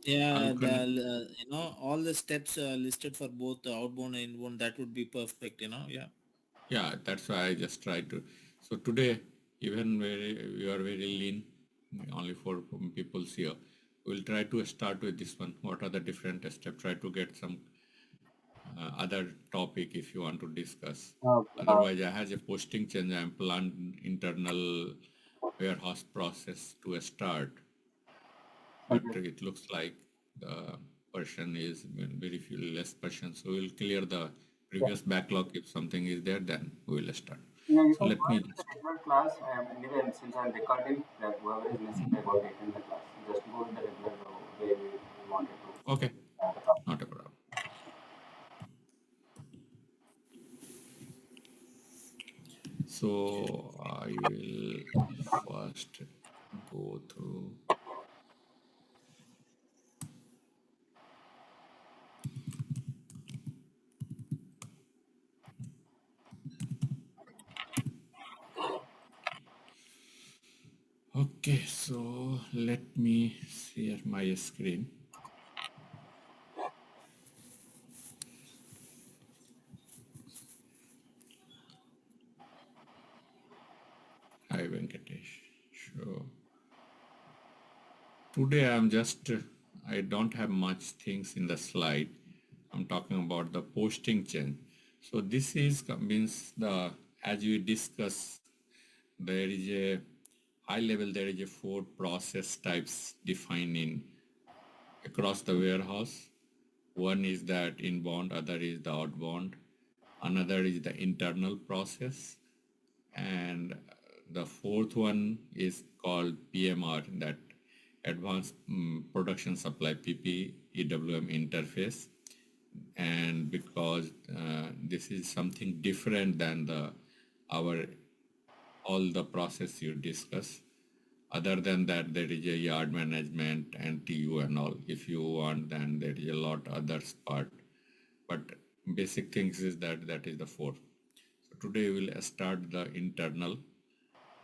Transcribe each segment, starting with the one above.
Yeah, Unconnect. all the steps listed for both outbound and inbound, that would be perfect. Yeah. Yeah, that's why I just try to. So today, even we are very lean, only four people here. We'll try to start with this one. What are the different steps? Try to get some other topic if you want to discuss. Okay. Otherwise, I have a posting change. I'm planned internal warehouse process to start, but Okay. it looks like the person is very few less person. So we'll clear the Yeah. previous backlog. If something is there, then we will start. Yeah, you So can let join me the just, regular class. Anyway, since I'm recording, that whoever is listening, they got to attend the class. Just go in the regular way we wanted to okay, the topic. not a problem. So I will first go through. Okay, so let me share my screen. Hi Venkatesh. So today I'm just, I don't have much things in the slide. I'm talking about the posting change. So this is means the, as we discuss, there is a high level, there is a four process types defined in across the warehouse. One is that inbound, other is the outbound, another is the internal process, and the fourth one is called PMR, that Advanced Production Supply PP EWM interface. And because this is something different than the our all the process you discuss. Other than that, there is a yard management and TU and all. If you want, then there is a lot others part. But basic things is that that is the four. So today we'll start the internal.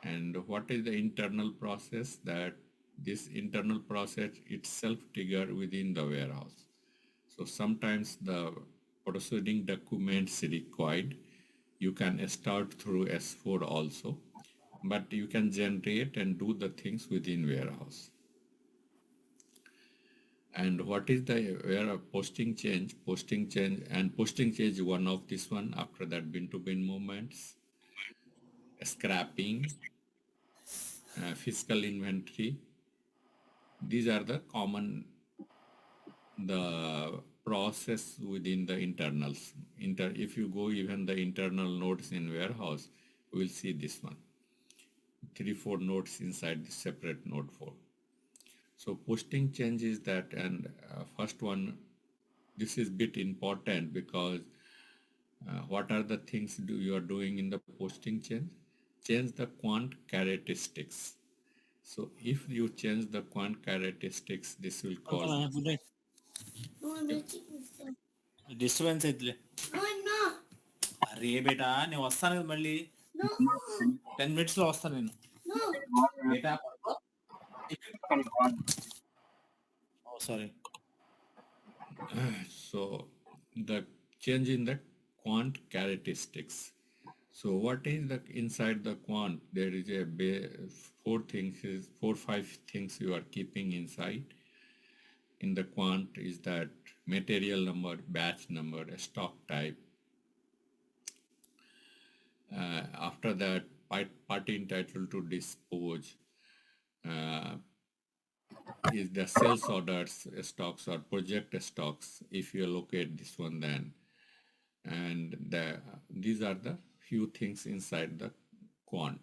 And what is the internal process? That this internal process itself trigger within the warehouse. So sometimes the proceeding documents required, you can start through S4 also, but you can generate and do the things within warehouse. And what is the where posting change? Posting change and posting change one of this one. After that, bin to bin movements, scrapping, fiscal inventory. These are the common the process within the internals. If you go even the internal nodes in warehouse, we will see this one. 3, 4 nodes inside the separate node 4. So posting change is that, and first one, this is bit important because what are the things you are doing in the posting change? Change the quant characteristics. So if you change the quant characteristics, this will call, yep. Disturbance అవుతులే. అరే బేటా నేను వస్తాను కదా మళ్ళీ 10 minutes లో వస్తాను నేను. బేటా ఓ sorry. So the change in the quant characteristics. So what is the inside the quant? There is a four things, is 4, 5 things you are keeping inside. In the quant is that material number, batch number, stock type. After that, party entitled to dispose uh, is the sales orders stocks or project stocks. If you allocate this one, then and these are the few things inside the quant.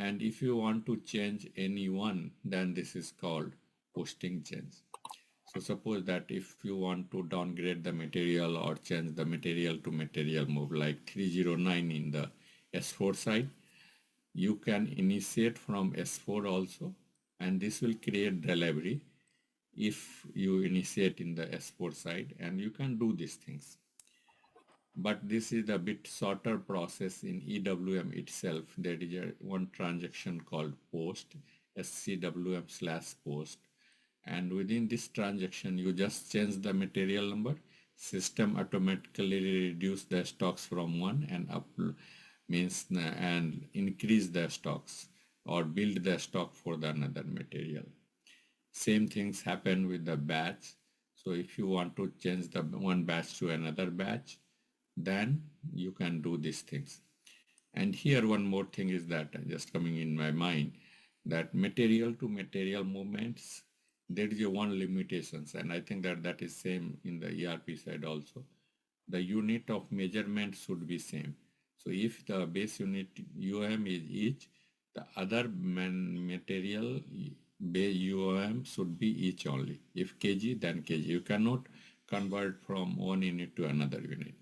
And if you want to change any one, then this is called posting change. So suppose that if you want to downgrade the material or change the material to material move like 309 in the S4 side, you can initiate from S4 also, and this will create delivery if you initiate in the S4 side, and you can do these things. But this is a bit shorter process in EWM itself. There is one transaction called post, SCWM/post. and within this transaction you just change the material number, system automatically reduce the stocks from one and up means and increase the stocks or build the stock for the another material. Same things happen with the batch. So if you want to change the one batch to another batch, then you can do these things. And here one more thing is that just coming in my mind, that material to material movements, there is a one limitations, and I think that that is same in the ERP side also. The unit of measurement should be same. So if the base unit UM is each, the other material UM should be each only. If kg, then kg. You cannot convert from one unit to another unit.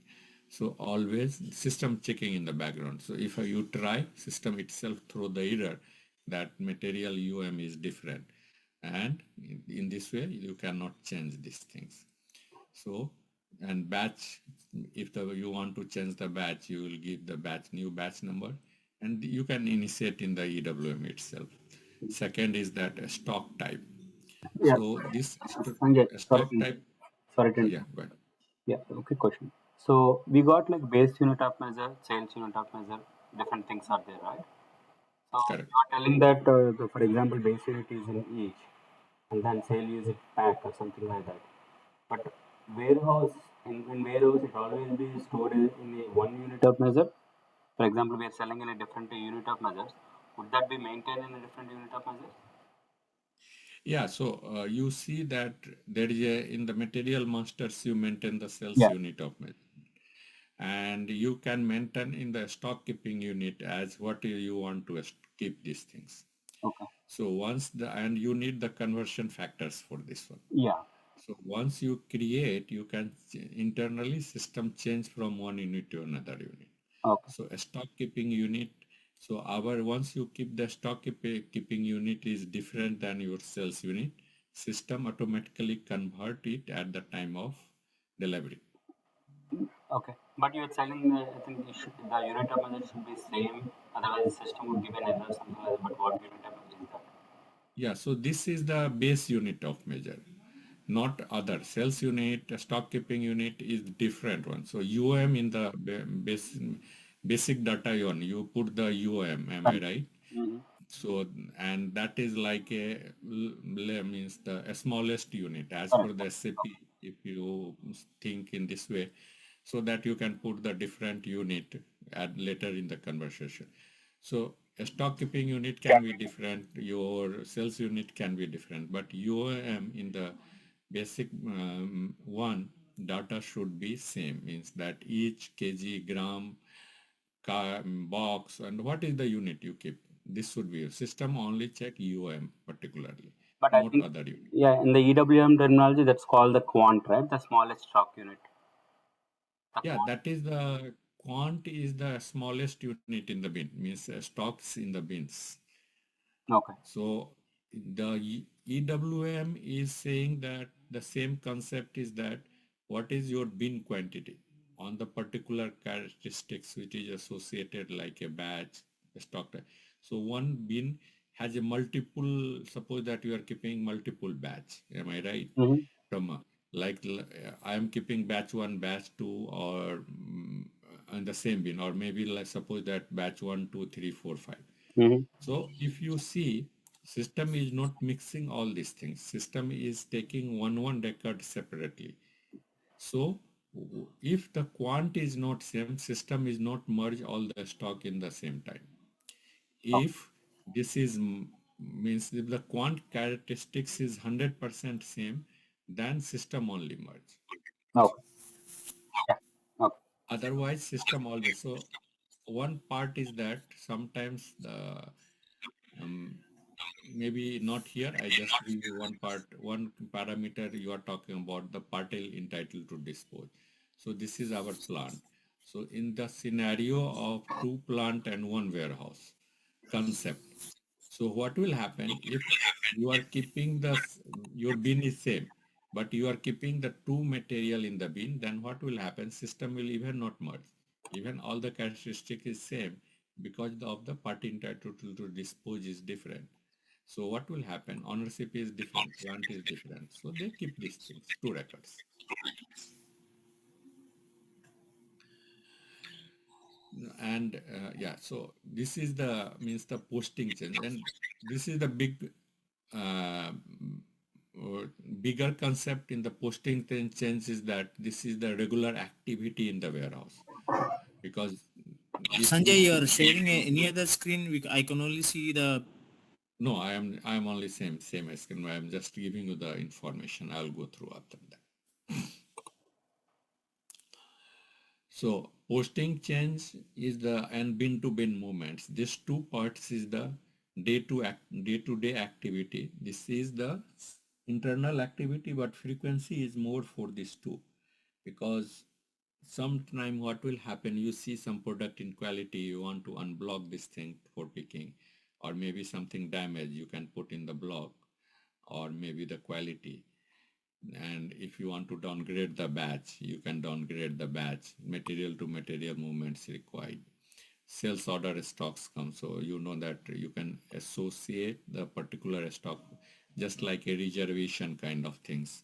So always system checking in the background. So if you try, system itself throw the error that material UM is different. And in this way, you cannot change these things. So, and batch, if you want to change the batch, you will give the batch new batch number, and you can initiate in the EWM itself. Second is that a stock type. Yeah. So this Sanjay, stock type, sorry to yeah, interrupt. go ahead. Yeah, okay, question. So we got like base unit of measure, sales unit of measure, different things are there, right? So Correct. you are telling that, for example, base unit is in each, and then sale is in pack or something like that. But warehouse, in warehouse, it always be stored in a one unit of measure. For example, we are selling in a different unit of measures. Would that be maintained in a different unit of measures? Yeah, so you see that there is a, in the material masters, you maintain the sales Yeah. unit of measurement. And you can maintain in the stock keeping unit as what you want to keep these things. Okay. So once and you need the conversion factors for this one. Yeah. So once you create, you can internally system change from one unit to another unit. Okay. So a stock keeping unit, so our once you keep the stock keeping unit is different than your sales unit, system automatically convert it at the time of delivery. Okay. But you're selling, I think the unit of measure should be same. Otherwise, the system would give an error, something like that. But what unit of measure is that? Yeah, so this is the base unit of measure, not other. Sales unit, stock keeping unit is different one. So UOM in the basic data one, you put the UOM, am I right? Mm-hmm. So, and that is like means the smallest unit as per Correct. the SAP, if you think in this way, so that you can put the different unit at later in the conversation. So a stock keeping unit can be different, your sales unit can be different, but UOM in the basic one data should be same, means that each kg, gram, box, and what is the unit you keep. This should be system only check UOM particularly, But I not think, other unit. yeah, in the EWM terminology, that's called the quant, right? The smallest stock unit. The Yeah, quant. that is the quant is the smallest unit in the bin, means stocks in the bins. Okay. So the EWM is saying that the same concept is that what is your bin quantity on the particular characteristics which is associated like a batch, a stock type. So one bin has a multiple, suppose that you are keeping multiple batch, am I right? Mm-hmm. From like I am keeping batch 1, batch 2 or in the same bin, or maybe like suppose that batch 1, 2, 3, 4, 5. Mm-hmm. So if you see, system is not mixing all these things. System is taking one record separately. So if the quant is not same, system is not merge all the stock in the same time. Okay. If this is means if the quant characteristics is 100% same, then system only merge. Okay. Yeah. Okay. Otherwise, system always. So one part is that sometimes the um, maybe not here. I just give you one part, one parameter you are talking about the parcel entitled to dispose. So this is our plant. So in the scenario of 2 plant and 1 warehouse concept. So what will happen if you are keeping your bin is same, but you are keeping the 2 material in the bin, then what will happen? System will even not merge. Even all the characteristic is same because of the party entitled to dispose is different. So what will happen? Ownership is different, plant is different. So they keep these things, two records. And yeah, so this is the means the posting change, and this is the uh, bigger concept in the posting change is that this is the regular activity in the warehouse, because if you Sanjay, you're sharing any other screen? I can only see the. no, I am only same screen. I am just giving you the information. I'll go through after that. So posting change is the and bin to bin movements. These two parts is the day-to-day activity. This is the internal activity, but frequency is more for these two, because sometime what will happen, you see some product in quality, you want to unblock this thing for picking, or maybe something damaged, you can put in the block, or maybe the quality. And if you want to downgrade the batch, you can downgrade the batch. Material to material movements required. Sales order stocks come, so you know that you can associate the particular stock just like a reservation kind of things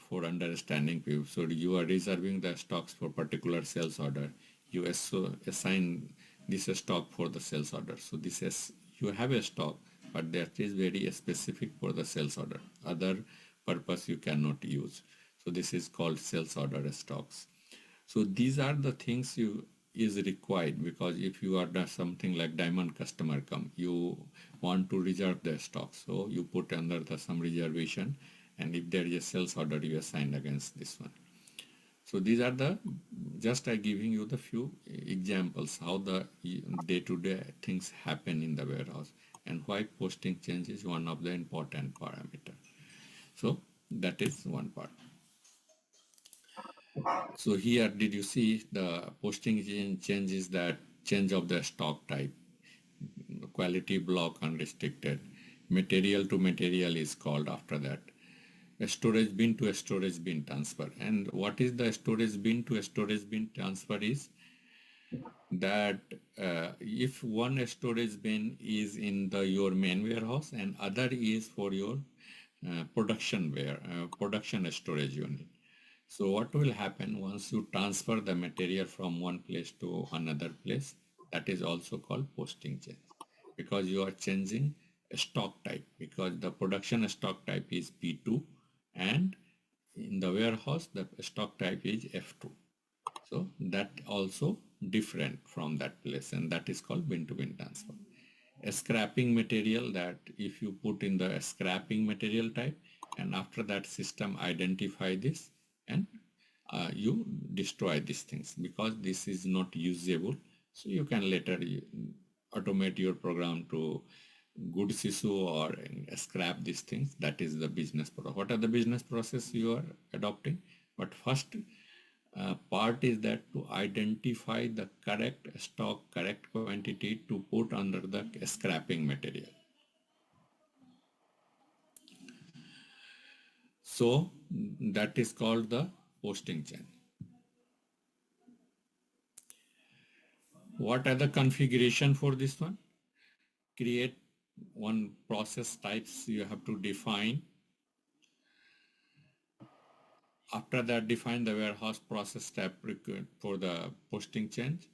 for understanding people. So you are reserving the stocks for particular sales order. You assign this stock for the sales order. So this is, you have a stock, but that is very specific for the sales order. Other purpose you cannot use. So this is called sales order stocks. So these are the things you is required, because if you are something like diamond customer come, you want to reserve their stock, so you put under the some reservation, and if there is a sales order, you assign against this one. So these are the, just I giving you the few examples how the day-to-day things happen in the warehouse, and why posting change is one of the important parameter. So that is one part. So here, did you see the posting change is that change of the stock type, quality block unrestricted, material to material is called after that. A storage bin to a storage bin transfer. And what is the storage bin to a storage bin transfer is that if one storage bin is in the your main warehouse and other is for your production storage unit. So what will happen once you transfer the material from one place to another place? That is also called posting change, because you are changing a stock type, because the production stock type is P2 and in the warehouse the stock type is F2. So that also different from that place, and that is called bin to bin transfer. A scrapping material, that if you put in the scrapping material type, and after that system identify this, and you destroy these things because this is not usable. So you can later automate your program to goods issue or scrap these things. That is the business process. What are the business process you are adopting? But first part is that to identify the correct stock, correct quantity to put under the scrapping material. So that is called the posting chain. What are the configuration for this one? Create one process types you have to define. After that, define the warehouse process step for the posting change.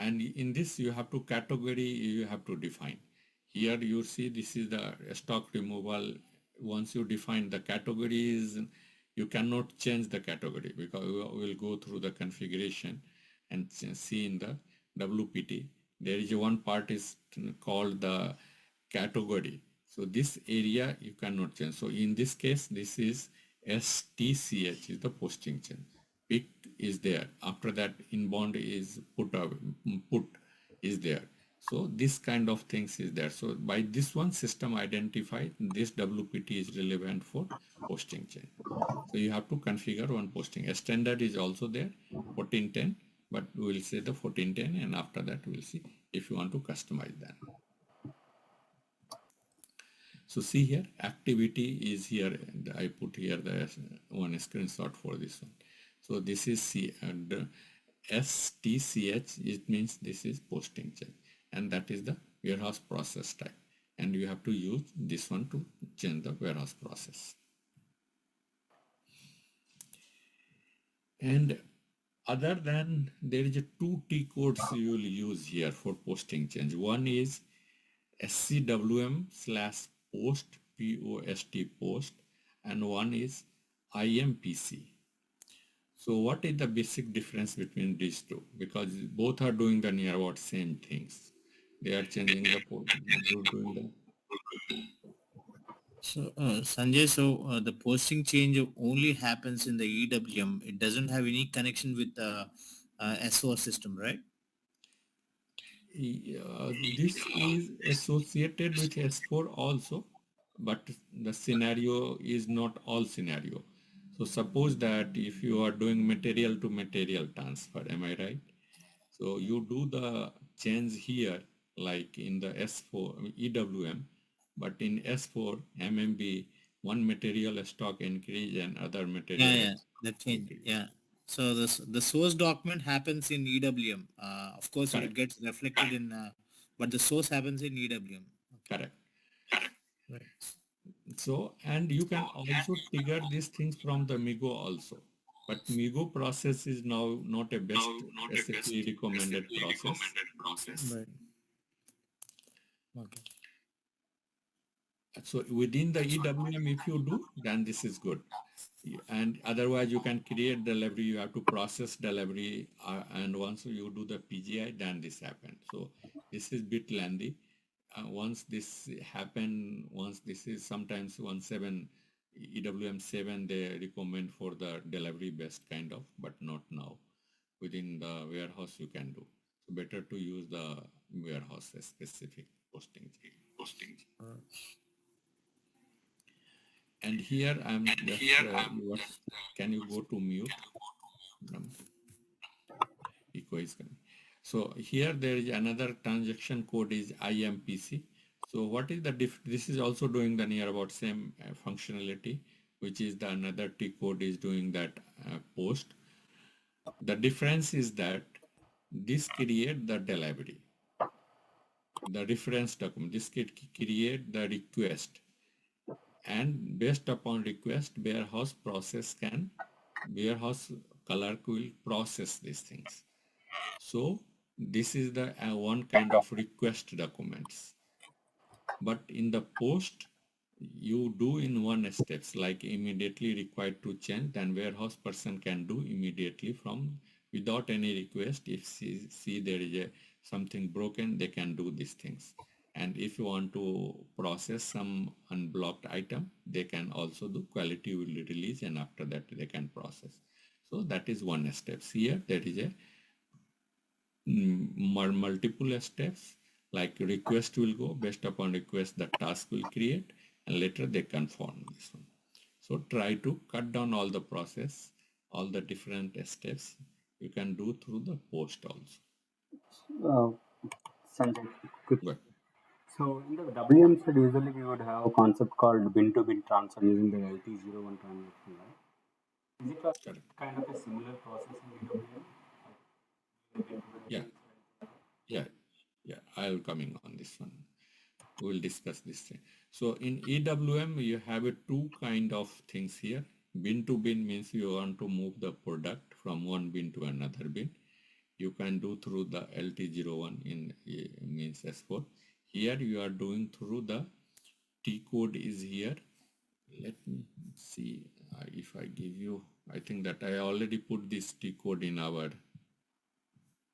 And in this, you have to category, you have to define. Here you see this is the stock removal. Once you define the categories, you cannot change the category, because we will go through the configuration and see in the WPT. There is one part is called the category. So this area you cannot change. So in this case, this is STCH is the posting chain. Pick is there. After that, inbound is put is there. So this kind of things is there. So by this one system identify this WPT is relevant for posting chain. So you have to configure one posting. A standard is also there, 1410, but we will say the 1410, and after that we'll see if you want to customize that. So see here, activity is here. I put here the one screenshot for this one. So this is STCH. It means this is posting chain, and that is the warehouse process type. and you have to use this one to change the warehouse process. And other than, there is a two T codes you will use here for posting change. One is SCWM/post, POST post, and one is IMPC. So what is the basic difference between these two? Because both are doing the near about same things. They are changing the post, doing the. So, Sanjay, the posting change only happens in the EWM. It doesn't have any connection with the SO system, right? This is associated with S4 also, but the scenario is not all scenario. So suppose that if you are doing material to material transfer, am I right? So you do the change here, like in the S4 EWM, but in S4 MMB, one material stock increase and other Yeah, material yeah, that change. decrease. Yeah. So the source document happens in EWM. Of course, it Correct, gets reflected in, but the source happens in EWM. Okay. correct. Right. So, and you can also trigger these things from the Migo also. But Migo process is now not a best SAP recommended process. Right. Okay. So within the EWM, if you do, then this is good. And otherwise you can create delivery, you have to process delivery, and once you do the PGI, then this happens. So this is bit lengthy. Once this happen, once this is sometimes 17 EWM 7 they recommend for the delivery based kind of, but not now. Within the warehouse you can do. So better to use the warehouse specific posting. And here I'm just can you go to mute? Um, Echo is coming. So here there is another transaction code is IMPC. So what is the this is also doing the near about same functionality, which is the another T code is doing that post. The difference is that this create the delivery, the reference document. This create the request, and based upon request, warehouse clerk will process these things. So this is the one kind of request documents. But in the post, you do in one steps, like immediately required to change, then warehouse person can do immediately from without any request. If see there is something broken, they can do these things. And if you want to process some unblocked item, they can also do quality will release, and after that they can process. So that is one steps. Here there is a multiple steps, like request will go, based upon request the task will create, and later they confirm this one. So try to cut down all the process, all the different steps you can do through the post also. Sanjay, quick. But So in the WM side, usually we would have a concept called bin-to-bin transfer using the LT01 transaction, right? Is it a correct. kind of a similar process in EWM? Yeah, yeah, yeah. I'll coming on this one. We'll discuss this thing. So in EWM, you have a two kind of things here. Bin to bin means you want to move the product from one bin to another bin. You can do through the LT01 in means S4. Here you are doing through the T code is here. Let me see if I give you, I think that I already put this T code in our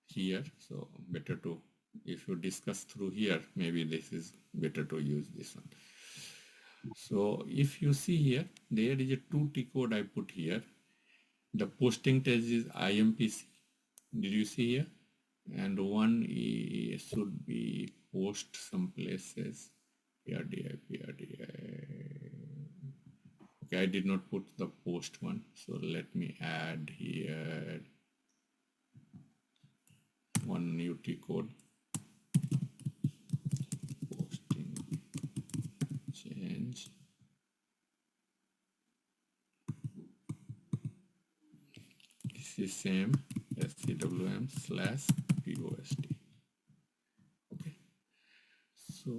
here. So better to, if you discuss through here, maybe this is better to use this one. So if you see here, there is a 2T code I put here. The posting test is IMPC. Did you see here? And one should be post some places. PRDI. Okay, I did not put the post one. So let me add here one new T code. Posting change. This is same SCWM/POST. Okay. So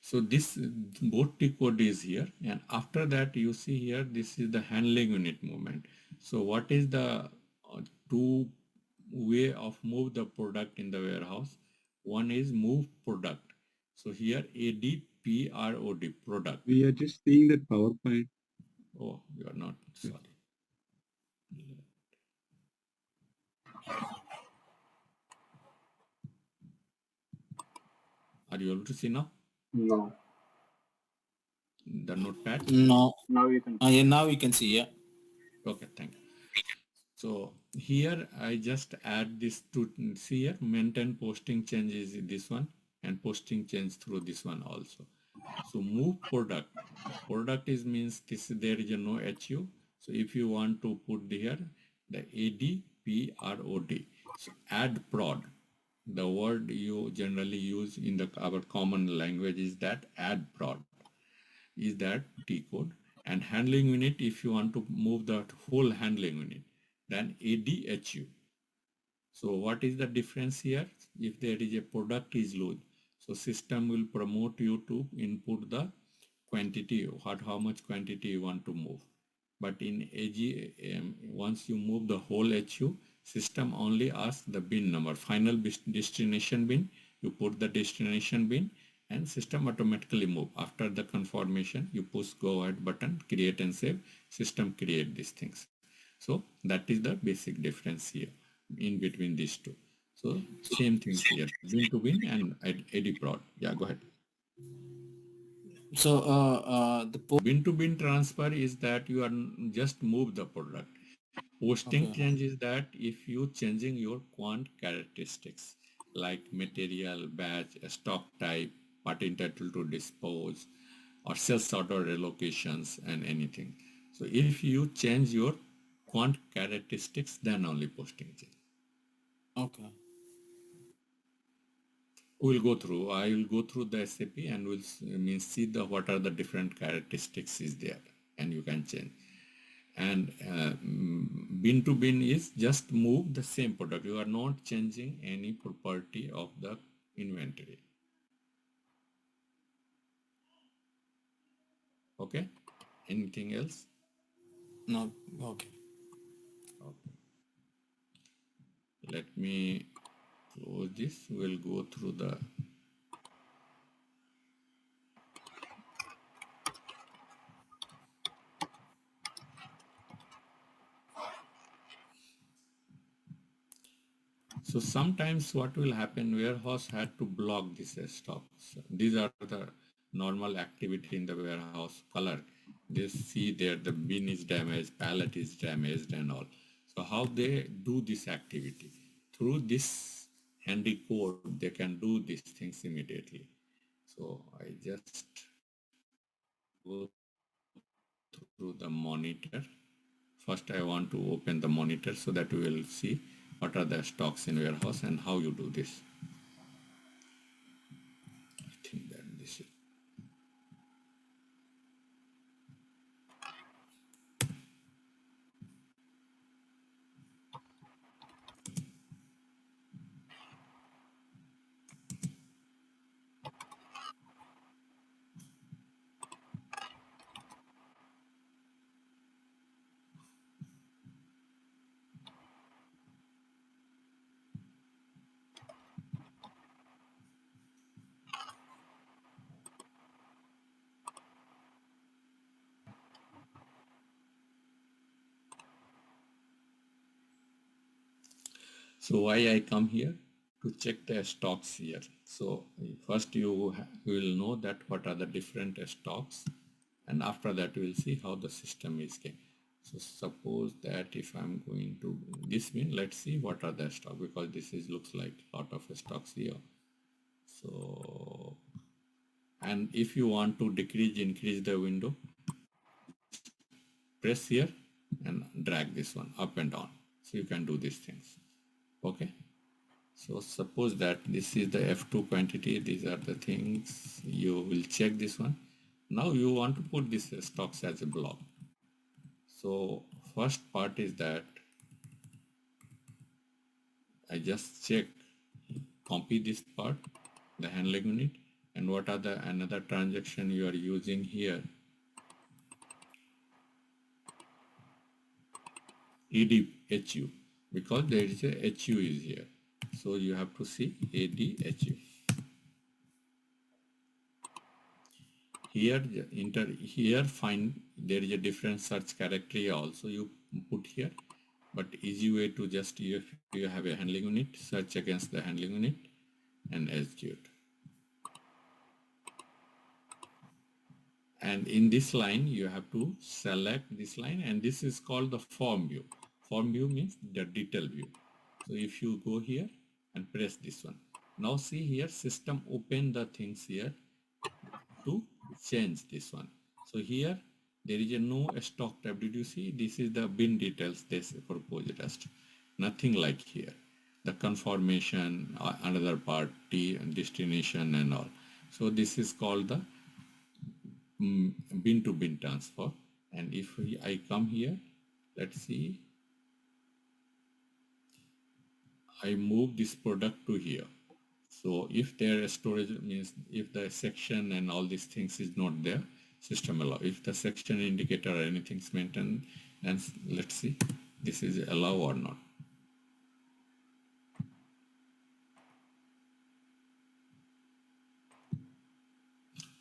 So this both T code is here, and after that you see here this is the handling unit movement. So what is the two way of move the product in the warehouse? One is move product. So here ADPROD product. We are just seeing that PowerPoint. Oh, you are not, sorry. Are you able to see now No. the notepad? No. Now you can. Yeah, now we can see. Yeah. Okay, thank you. So here I just add this to see here, maintain posting changes in this one and posting change through this one also. So move product. Product is means this there is a no HU. So if you want to put here the ADPROD. So add prod. The word you generally use in the our common language is that add prod is that T code. And handling unit, if you want to move the whole handling unit, then ADHU. So what is the difference here? If there is a product is loose, so system will promote you to input the quantity, how much quantity you want to move. But in AGM, once you move the whole HU, system only asks the bin number, final destination bin, you put the destination bin and system automatically move. After the confirmation, you push go ahead button, create and save, system create these things. So that is the basic difference here in between these two. So same thing here, bin to bin and AD prod. Yeah, go ahead. So the Bin to bin transfer is that you are just move the product. Posting Okay. change is that if you changing your quant characteristics like material, batch, stock type, part entitled to dispose, or sales order relocations and anything. So if you change your quant characteristics, then only posting change. Okay. We'll go through. I will go through the SAP and we'll see the what are the different characteristics is there, and you can change. And bin to bin is just move the same product. You are not changing any property of the inventory. Okay. Anything else? No. Okay. Okay. Let me close this. We'll go through the So sometimes what will happen, warehouse had to block this stocks. These are the normal activity in the warehouse color. They see there the bin is damaged, pallet is damaged and all. So how they do this activity? Through this handy code, they can do these things immediately. So I just go through the monitor. First, I want to open the monitor so that we will see what are the stocks in warehouse and how you do this. I think that this is. So why I come here? To check the stocks here. So first you will know that what are the different stocks, and after that we will see how the system is going. So suppose that if I'm going to this mean, let's see what are the stock, because this is looks like a lot of stocks here. So, and if you want to increase the window, press here and drag this one up and down. So you can do these things. Okay. So suppose that this is the F2 quantity. These are the things you will check this one. Now you want to put this stocks as a block. So first part is that I just check, copy this part, the handling unit, And what are the another transaction you are using here? ADHU, because there is a HU is here. So you have to see ADHU. Here find there is a different search character also you put here, but easy way to just if you have a handling unit, search against the handling unit and execute. And in this line you have to select this line, and this is called the form view. Form view means the detail view. So if you go here and press this one, now see here system open the things here to change this one. So here there is a no stock tab. Did you see? This is the bin details they proposed us. Nothing like here. The confirmation, another party, destination and all. So this is called the bin to bin transfer. And if I come here, let's see, I move this product to here. So if their storage means if the section and all these things is not there, system allow. If the section indicator or anything is maintained, and let's see, this is allow or not.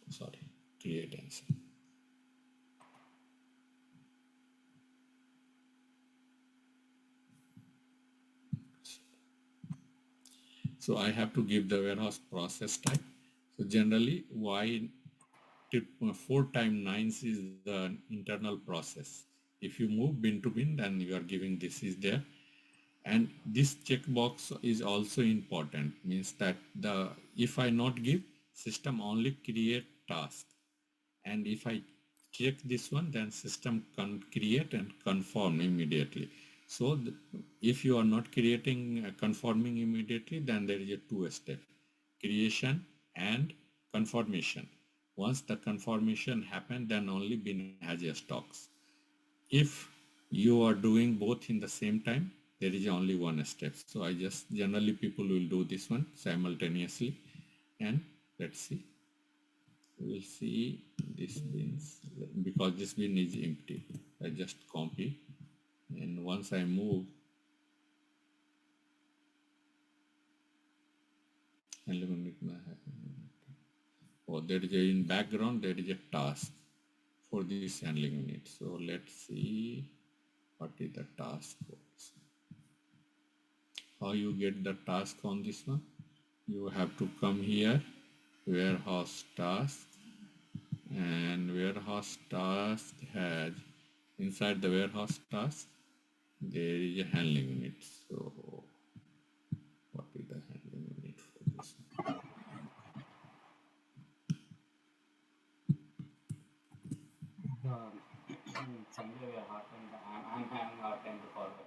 Sorry, create answer. So I have to give the warehouse process type. So generally, why 4 times 9 is the internal process. If you move bin to bin, then you are giving this is there. And this checkbox is also important, means that the if I not give, system only create task. And if I check this one, then system can create and confirm immediately. So if you are not creating conforming immediately, then there is a 2-step, creation and confirmation. Once the confirmation happen, then only bin has a stocks. If you are doing both in the same time, there is only one step. So I just generally people will do this one simultaneously, and let's see. We'll see this bins because this bin is empty. I just copy, and once I move, oh, there is a, in background there is a task for this handling unit. So let's see what is the task for this. How you get the task on this one? You have to come here, warehouse task, and warehouse task has inside the warehouse task there is a handling unit. So what is the handling unit for this one? Someday we are hard time. I'm having a hard time to follow.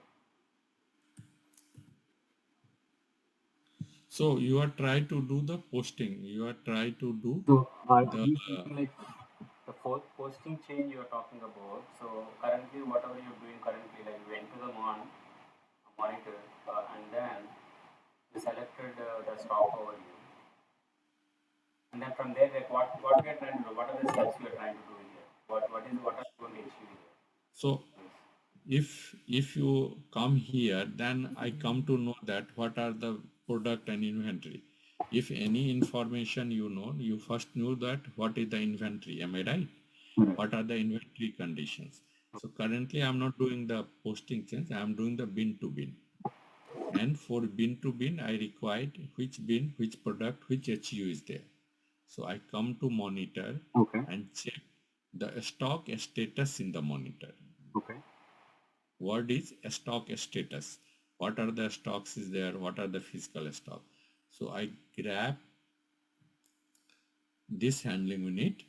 So you are trying to do the posting. You are trying to do So the these something like the fourth posting change you are talking about. So currently, whatever you're doing currently, like you went to the monitor, and then you selected the stock overview, and then from there, like what we are trying to do, what are the steps you are trying to do here? What are you going to achieve here? so if you come here, then I come to know that what are the product and inventory. If any information you know, you first know that what is the inventory. Am I right? What are the inventory conditions? So currently I'm not doing the posting change. I'm doing the bin to bin. And for bin to bin, I required which bin, which product, which HU is there. So I come to monitor Okay. and check the stock status in the monitor. Okay. What is stock status? What are the stocks is there? What are the physical stock? So I grab this handling unit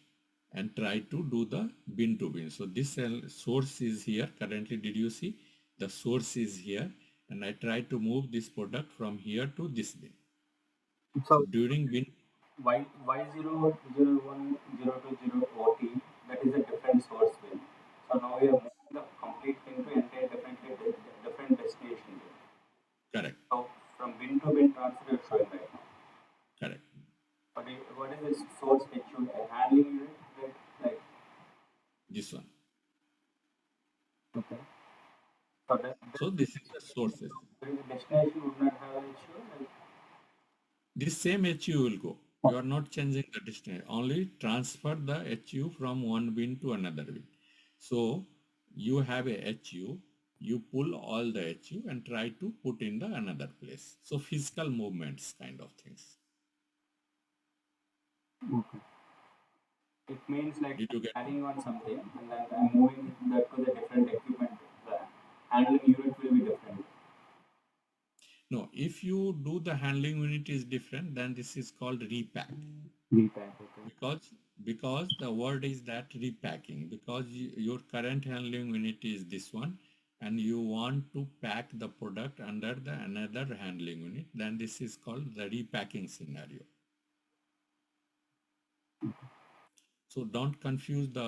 and try to do the bin to bin. So this source is here. Currently, did you see? The source is here, and I try to move this product from here to this bin. So during bin, Y00102 that is a different source bin. So now we are moving the complete bin to entire different destination bin. correct, So from bin to bin transfer you're showing right now. correct. What is this This one. Okay. So So this is the sources. the destination would not have an issue. Like, This same HU will go. You are not changing the destination. Only transfer the HU from one bin to another bin. So you have a HU, you pull all the HU and try to put in the another place. So physical movements kind of things. okay. It means like Did you get? adding on something and then I'm moving that to the different equipment. The handling unit will be different. No, if you do the handling unit is different, then this is called repack. Repack, okay. Because the word is that repacking, because your current handling unit is this one and you want to pack the product under the another handling unit, then this is called the repacking scenario. So don't confuse the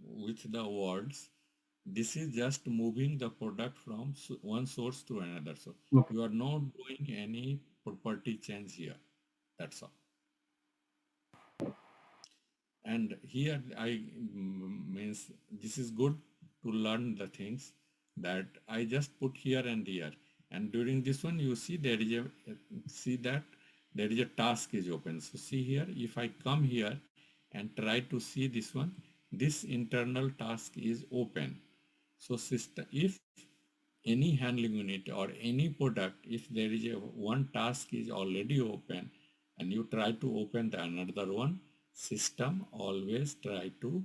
with the words. This is just moving the product from one source to another. So Okay. you are not doing any property change here. That's all. And here means this is good to learn the things that I just put here and here. And during this one, you see there is see that there is a task is open. So see here, if I come here and try to see this one, this internal task is open. So system, if any handling unit or any product, if there is a one task is already open and you try to open the another one, system always try to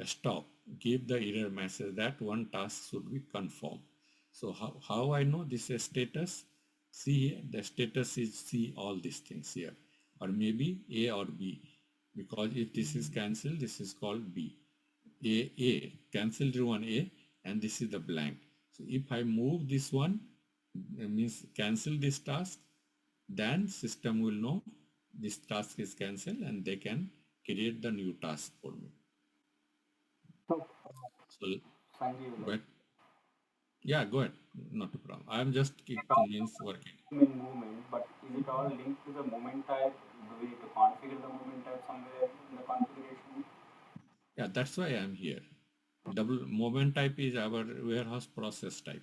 stop, give the error message that one task should be confirmed. So how I know this is status? See here, the status is see all these things here, or maybe A or B, because if this is cancelled, this is called B. A, cancelled one A, and this is the blank. So if I move this one, means cancel this task, then system will know this task is cancelled and they can create the new task for me. So, So, Sanjeev, but yeah, go ahead. Not a problem. I'm just means working. movement, but is it all linked to the movement type? Do we need to configure the movement type somewhere in the configuration? Yeah, that's why I'm here. Double moment type is our warehouse process type.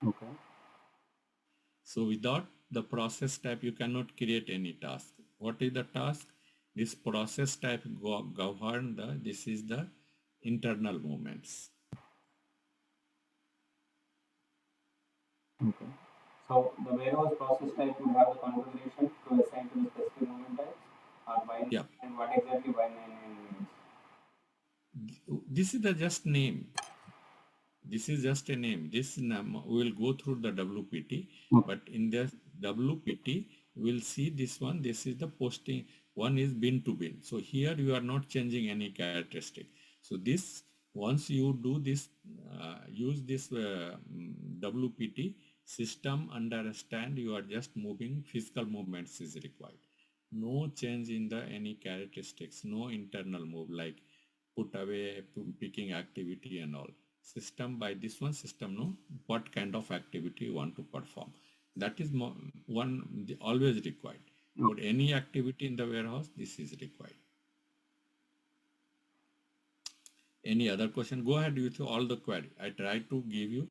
Okay. So without the process type, you cannot create any task. What is the task? This process type govern the, this is the internal movements. Okay. So the warehouse process type would have the configuration to assign to the specific movement types or binary, Yeah. and what exactly binary means? This is the just name. This is just a name. This name will go through the WPT, but in the WPT, we'll see this one. This is the posting. One is bin to bin. So here you are not changing any characteristic. So this, once you do this, use this WPT, system understand you are just moving, physical movements is required. No change in the any characteristics, no internal move like put away, picking activity and all. System by this one system know what kind of activity you want to perform. That is always required. But any activity in the warehouse, this is required. Any other question? Go ahead with all the query. I try to give you.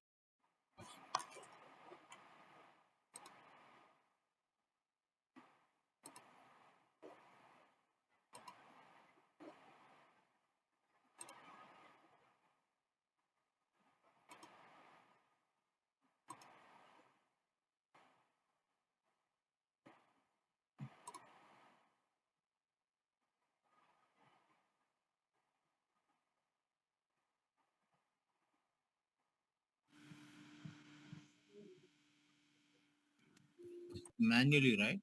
Manually, right?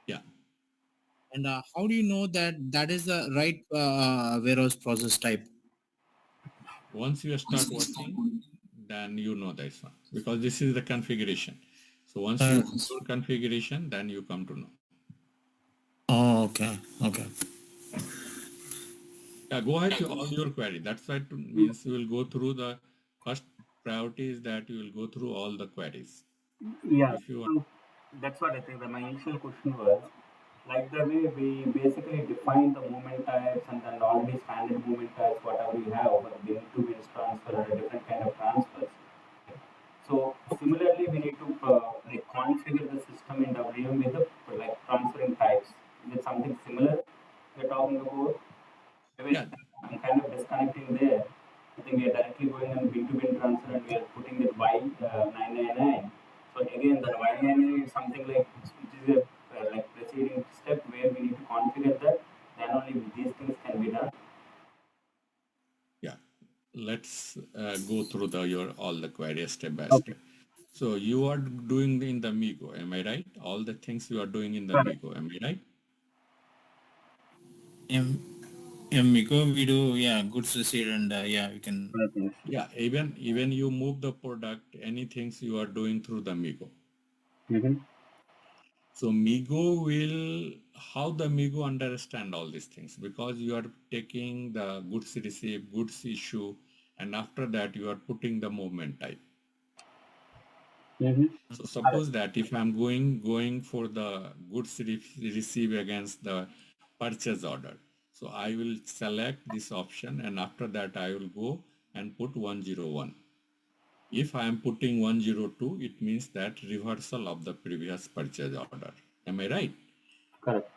Yeah. And how do you know that that is the right warehouse process type? Once you start working, then you know this one because this is the configuration. So once you do your configuration, then you come to know. Oh, okay. Okay. Yeah, go ahead to all your query. That's why means you will go through the first priority is that you will go through all the queries. Yeah, If you want, so that's what I think that my initial question was like the way we basically define the movement types and then the standard movement types, whatever you have, for the bin-to-bin transfer or a different kind of transfers. So similarly, we need to like configure the system in WM with the like transferring types. Is it something similar we're talking about? Maybe Yeah, I'm kind of disconnecting there. I think we are directly going on bin-to-bin transfer and we are putting it Y999. So again, the Y999 is something like which is a like preceding step where we need to configure that. Then only these things can be done. yeah. Let's go through your all the queries step by Okay. step. So you are doing in the Migo, am I right? All the things you are doing in the Correct. Migo, am I right? Miko, we do, yeah, goods receipt and yeah, we can. Yes. Yeah, even you move the product, any things you are doing through the Migo. Mm-hmm. So Migo will, how the Migo understand all these things? Because you are taking the goods receive, goods issue, and after that you are putting the movement type. Mm-hmm. So suppose that if I'm going for the goods receive against the purchase order, so I will select this option and after that I will go and put 101. If I am putting 102, it means that reversal of the previous purchase order. Am I right? Correct.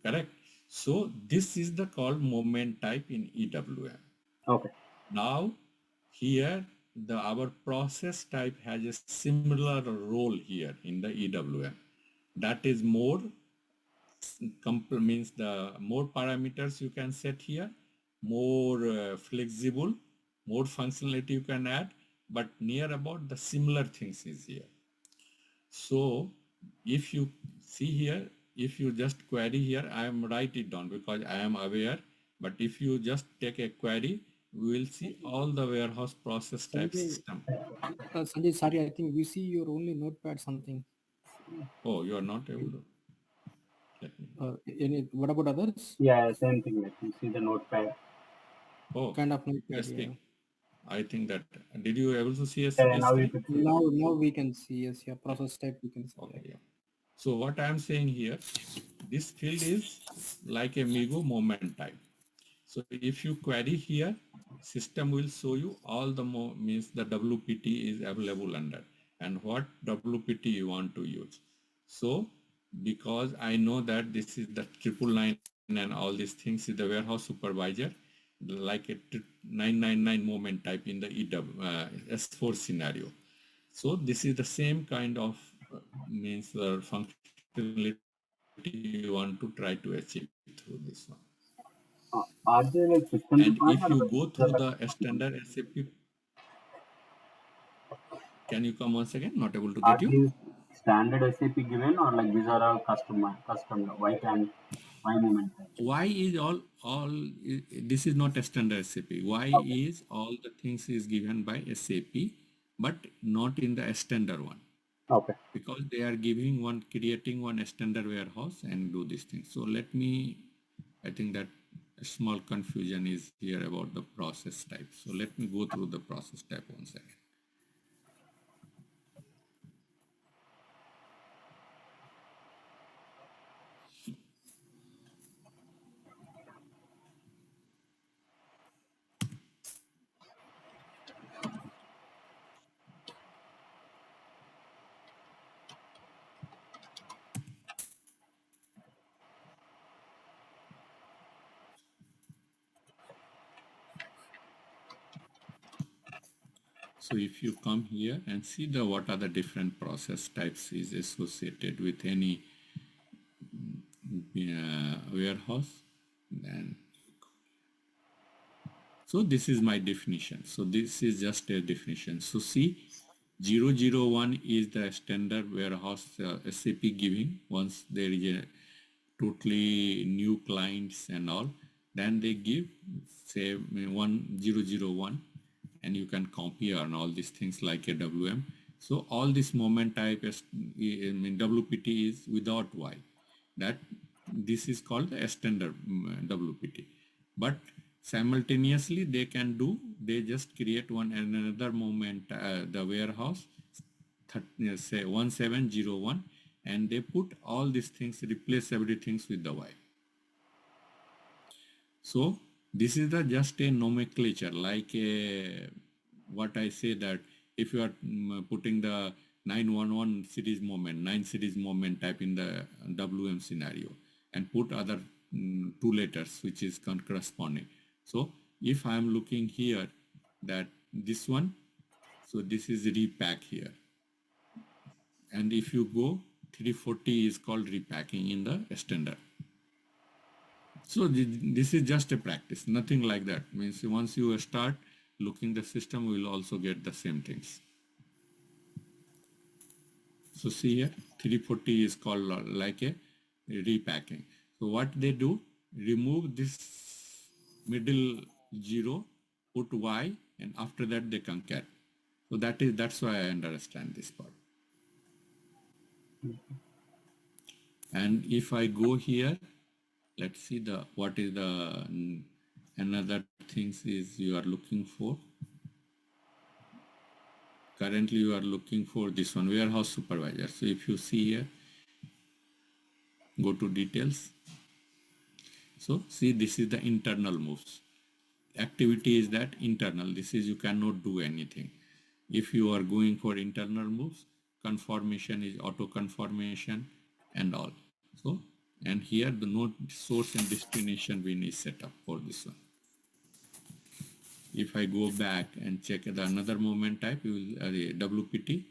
Correct. So this is the called movement type in EWM. Okay. Now here our process type has a similar role here in the EWM. That is more means the more parameters you can set here, more flexible, more functionality you can add, but near about the similar things is here. So if you see here, if you just query here, I am write it down because I am aware. But if you just take a query, we will see all the warehouse process type Sanjay, system. Sanjay, sorry, I think we see your only notepad something. Oh, you are not able to. Let me. What about others? Yeah, same thing. Like you see the notepad. Oh, Kind of notepad, yes, yeah. I think that. Did you able to see a Now you screen? could see. Now we can see, yes, yeah, process type we can see. Okay, yeah. So what I am saying here, this field is like a Migo moment type. So if you query here, system will show you all the means the WPT is available under and what WPT you want to use. So because I know that this is the 999 and all these things is the warehouse supervisor, like a 999 moment type in the S4 scenario. So this is the same kind of means functionality you want to try to achieve through this one. Are they like system And defined if or you like go the through the standard SAP, can you come once again? Not able to are get you. these standard SAP given or like these are all custom? Why moment? Why is all this is not a standard SAP? Why Okay. is all the things is given by SAP, but not in the standard one? Okay. Because they are creating one standard warehouse and do these things. So I think that a small confusion is here about the process type. So let me go through the process type once again. So if you come here and see what are the different process types is associated with any warehouse, then so this is my definition. So this is just a definition. So see 001 is the standard warehouse SAP giving once there is a totally new clients and all, then they give say 1001 and you can compare and all these things like a WM. So all this moment type WPT is without Y. That this is called the standard WPT. But simultaneously they just create one and another moment the warehouse say 1701 and they put all these things replace everything with the Y. So This is the just a nomenclature, like what I say that if you are putting the 911 series moment, 9 series moment type in the WM scenario and put other two letters which is corresponding. So if I am looking here that this one, so this is repack here. And if you go 340 is called repacking in the standard. So this is just a practice, nothing like that. Means once you start looking the system, will also get the same things. So see here, 340 is called like a repacking. So what they do, remove this middle 0, put Y, and after that they concat. So that's why I understand this part. And if I go here, let's see what is the another things is you are looking for. Currently you are looking for this one, warehouse supervisor. So if you see here, go to details. So see, this is the internal moves. Activity is that internal. This is you cannot do anything. If you are going for internal moves, conformation is auto conformation and all. So, and here the node source and destination bin is set up for this one. If I go back and check the another moment type, you will WPT,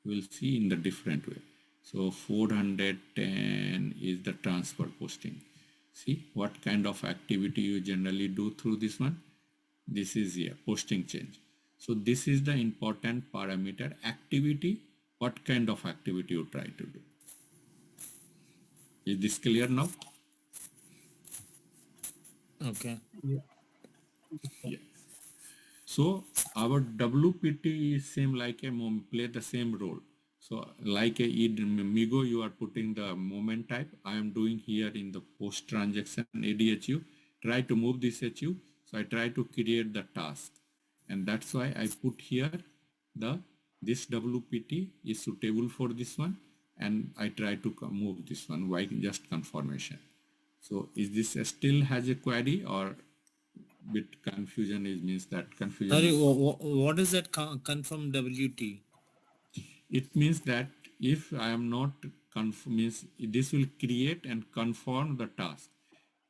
you will see in the different way. So 410 is the transfer posting. See what kind of activity you generally do through this one. This is here, posting change. So this is the important parameter activity. What kind of activity you try to do? Is this clear now? Okay. Yeah. So our WPT is same like a play the same role. So like a Migo, you are putting the moment type. I am doing here in the post transaction ADHU. Try to move this HU. So I try to create the task. And that's why I put here this WPT is suitable for this one. And I try to move this one. Why just confirmation? So is this still has a query or bit confusion is means that confusion. Sorry, what is that confirm WT? It means that if I am not means this will create and confirm the task.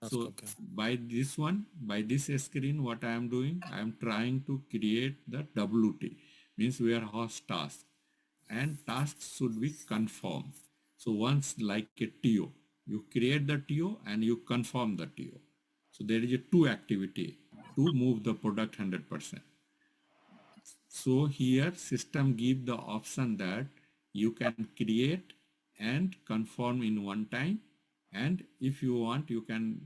So Okay. by this one, by this screen, what I am doing, I am trying to create the WT, means warehouse task, and tasks should be confirmed. So once like a TO, you create the TO and you confirm the TO. So there is a two activity to move the product 100%. So here system give the option that you can create and confirm in one time. And if you want, you can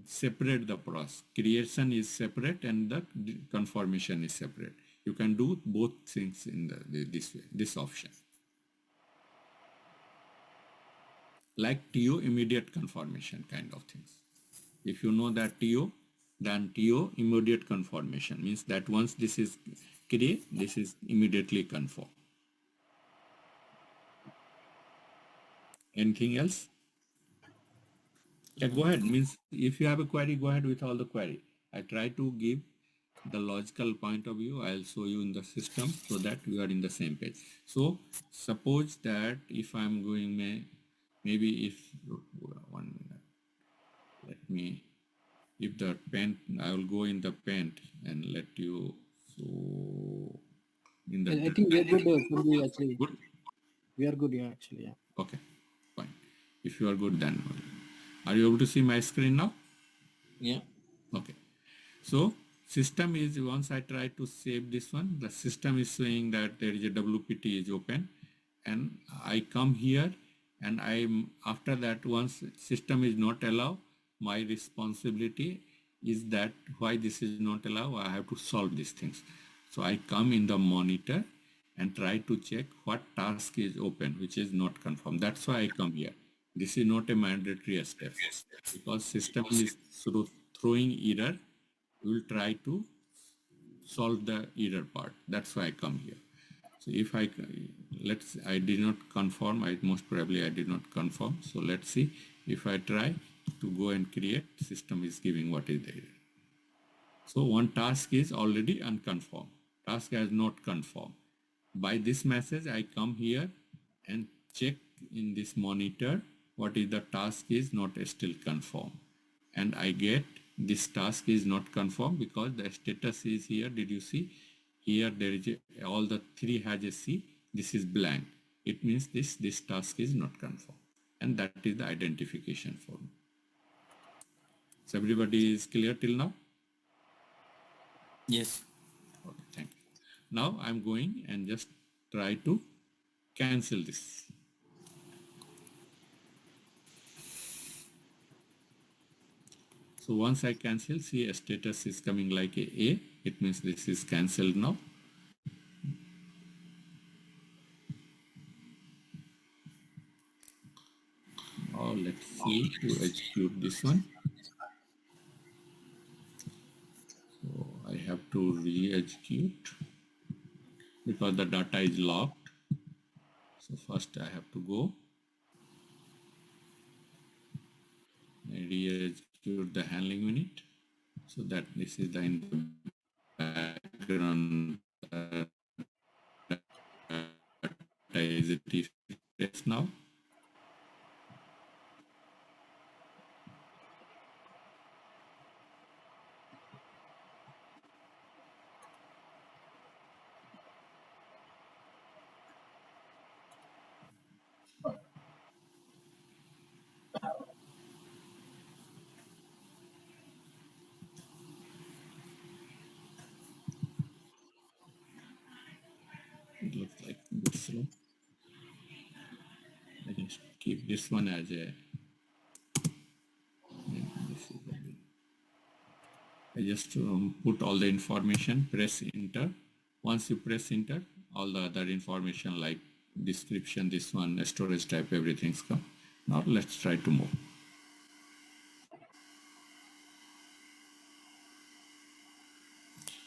separate the process. Creation is separate and the confirmation is separate. You can do both things in this way, this option. Like TO immediate confirmation kind of things. If you know that TO, then TO immediate confirmation means that once this is create, this is immediately confirmed. Anything else? Yeah, go ahead. Means if you have a query, go ahead with all the query. I try to give the logical point of view. I'll show you in the system so that we are in the same page. So suppose that if I'm going maybe if 1 minute, let me, if the paint, I will go in the paint and let you, so in the, I think we are good. Purvi, actually, good. we are good. Yeah, actually, yeah. Okay, fine. If you are good, then are you able to see my screen now? Yeah. Okay. So system is, once I try to save this one, the system is saying that there is a WPT is open, and I come here and after that, once system is not allow, my responsibility is that why this is not allow, I have to solve these things. So I come in the monitor and try to check what task is open, which is not confirmed. That's why I come here. This is not a mandatory step because system is throwing error. We will try to solve the error part. That's why I come here. So if I did not confirm, most probably I did not confirm. So let's see if I try to go and create, system is giving what is there. So one task is already unconfirmed. Task has not confirmed. By this message, I come here and check in this monitor what is the task is not still confirmed. And I get this task is not confirmed because the status is here. Did you see? Here there is all the three has a C. This is blank. It means this task is not confirmed. And that is the identification for me. So everybody is clear till now? Yes. Okay, thank you. Now I'm going and just try to cancel this. So once I cancel, see a status is coming like a. It means this is cancelled now. Now let's see to execute this one. So I have to re-execute because the data is locked. So first I have to go and re-execute the handling unit so that this is the in the background is a test now. It looks like a bit slow. I just keep this one as a. This is the, I just put all the information, press enter. Once you press enter, all the other information like description, this one, storage type, everything's come. Now let's try to move.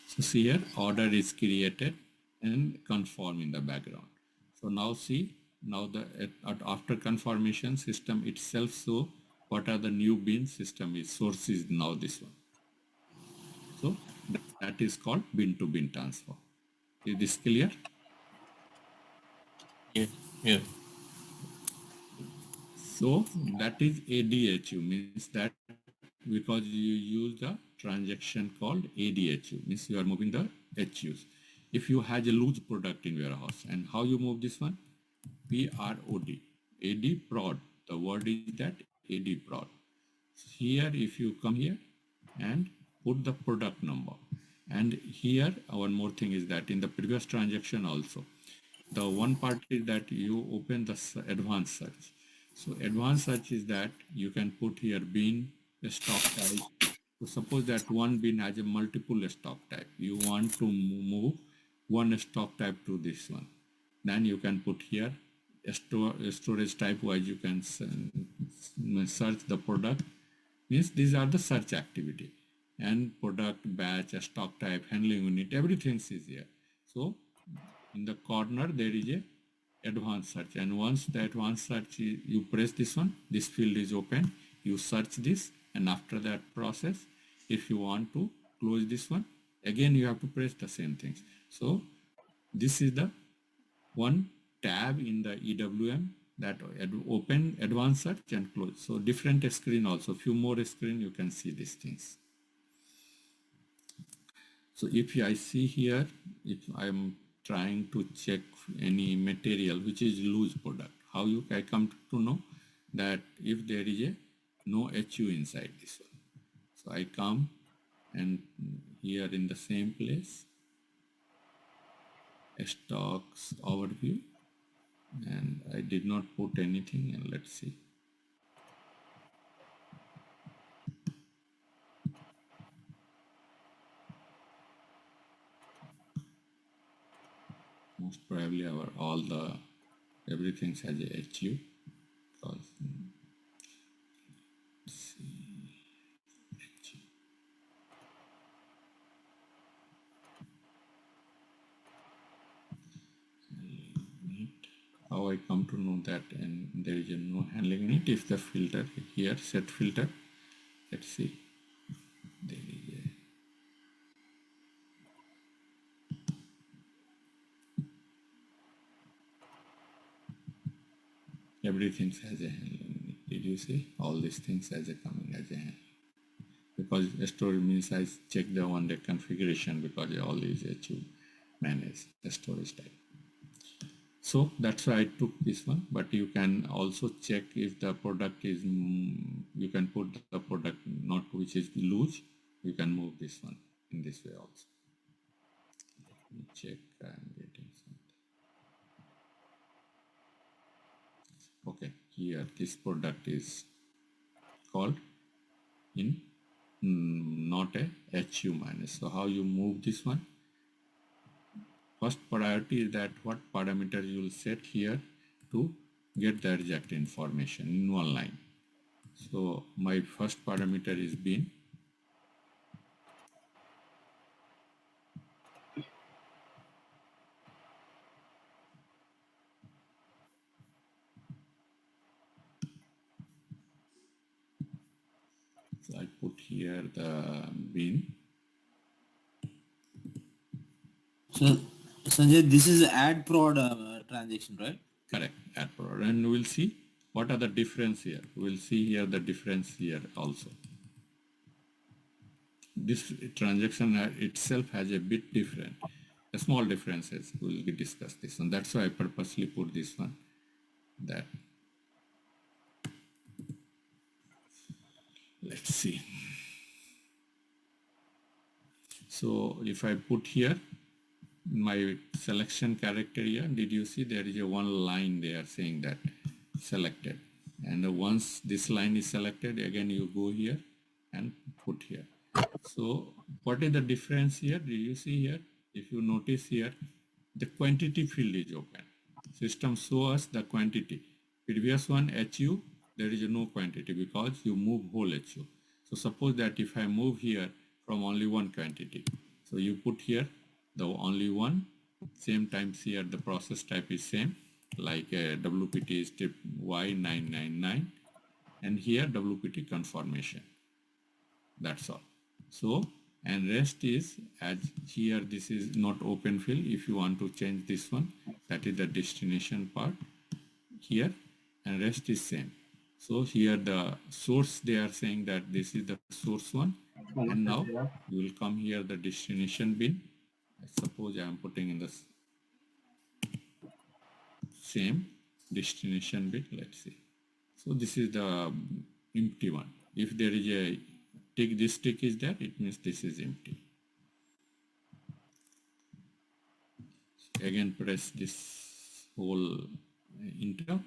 So see here, order is created and confirm in the background. So now see, now the after confirmation system itself show what are the new bin system is, source is now this one. So that is called bin to bin transfer. Is this clear? Yeah. Yeah. So that is ADHU, means that because you use the transaction called ADHU, means you are moving the HUs. If you have a loose product in warehouse, and how you move this one? PROD, AD prod. The word is that AD prod. Here, if you come here and put the product number, and here one more thing is that in the previous transaction also, the one part is that you open the advanced search. So advanced search is that you can put here bin stock type. So suppose that one bin has a multiple stock type. You want to move one stock type to this one. Then you can put here a storage type wise you can search the product. Means these are the search activity. And product, batch, stock type, handling unit, everything is here. So in the corner there is a advanced search, and once the advanced search you press this one, this field is open, you search this, and after that process if you want to close this one, again you have to press the same things. So this is the one tab in the EWM that open advanced search and close. So different screen also, few more screen you can see these things. So if I see here, if I'm trying to check any material which is loose product, how I come to know that if there is a no HU inside this one. So I come and here in the same place, stocks overview, and I did not put anything, and let's see. Most probably our all the everything has a HU because how I come to know that, and there is a no handling unit. If the filter here set filter, let's see, there is a everything has a handling. Did you see all these things as a coming as a handling? Because a storage means I check the one day configuration because all these to manage the storage type. So that's why I took this one, but you can also check if the product is, you can put the product not which is loose, you can move this one in this way also. Let me check, I'm getting something. Okay, here this product is called in not a HU minus. So how you move this one? First priority is that what parameter you will set here to get the exact information in one line. So my first parameter is bin. So I put here the bin. So Sanjay, this is add prod transaction, right? Correct, add prod, and we'll see what are the difference here. We'll see here the difference here also. This transaction itself has a bit different, a small differences. We'll discuss this one. That's why I purposely put this one. That let's see. So if I put here my selection character here, did you see there is a one line they are saying that selected, and once this line is selected, again you go here and put here. So what is the difference here? Did you see here? If you notice here, the quantity field is open. System show us the quantity. Previous one HU, there is no quantity because you move whole HU. So suppose that if I move here from only one quantity, so you put here the only one, same times here the process type is same, like WPT is tip Y999, and here WPT confirmation. That's all. So, and rest is as here, this is not open field. If you want to change this one, that is the destination part here, and rest is same. So here the source, they are saying that this is the source one, and now you will come here the destination bin. I suppose I am putting in the same destination bit. Let's see. So this is the empty one. If there is a tick, this tick is there, it means this is empty. Again press this whole enter,